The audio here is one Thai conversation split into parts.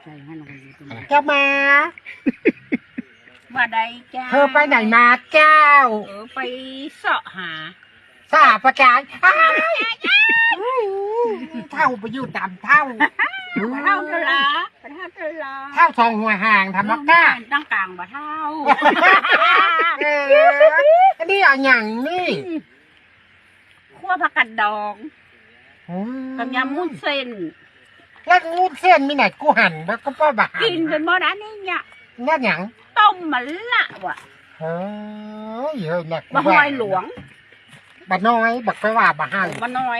ใจให้ลงอยู่ตรงนี้ เจ้ามา ว่าใดเจ้า เธอไปไหนมาเจ้า ไปเสาะหา สาประจานอ้ายเท่าไปอยู่ตามเท่า บ่เท่าเธอละบ่เท่าเธอละ เท่าทองหัวห่างทำมักก้า ตั้งกลางบ่เท่า อันนี้เอาอย่างนี่ คั่วผักกัดดองกับยำมุ้นเส้น แล้วงูเส้นมีไหนกูหั่นแล้วก็ป้าบัก กินเป็นบ่ได้นี่เนี่ย นั่นหยัง ต้มมันละว่ะ เฮ้ยเฮ้ยเนี่ย บ่หอยหลวง บ่น้อยบักไปว่าบ่ให้ บ่น้อย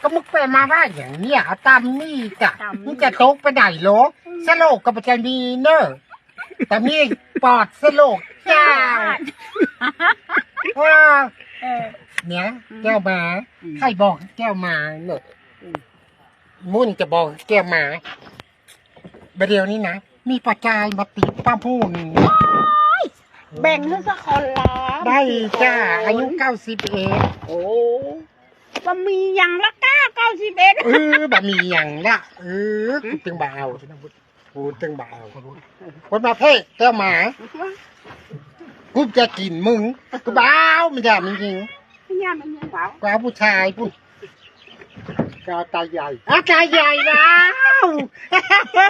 ก็มุกไปมาว่าอย่างเนี้ยเอาตามนี่จ้ะ ตำนี่ นี่จะตกไปไหนโลสโลกกับประจันมีเนอะแต่มีปอดสโลกเจ้าว่า เออ เนี่ยแก้วมาใครบอกแก้วมาเนอะมุ่นจะบอกแก้วมาประเดี๋ยวนี้นะมีประจายมาติดป้าพูน แบ่งให้สักคนละ ได้จ้าอายุ91 โอ้บ่มีหยังละก้า91 บะหมี่อย่างละกูตึงบ่าวกูตึงบ่าวคนมาเพ่แก้วหมากูจะกินมึงกูบ้าวมันจะมึงจริง ไม่ยากมันยังเปล่า กูเอาผู้ชายพูดกาตาใหญ่ตาใหญ่แล้ว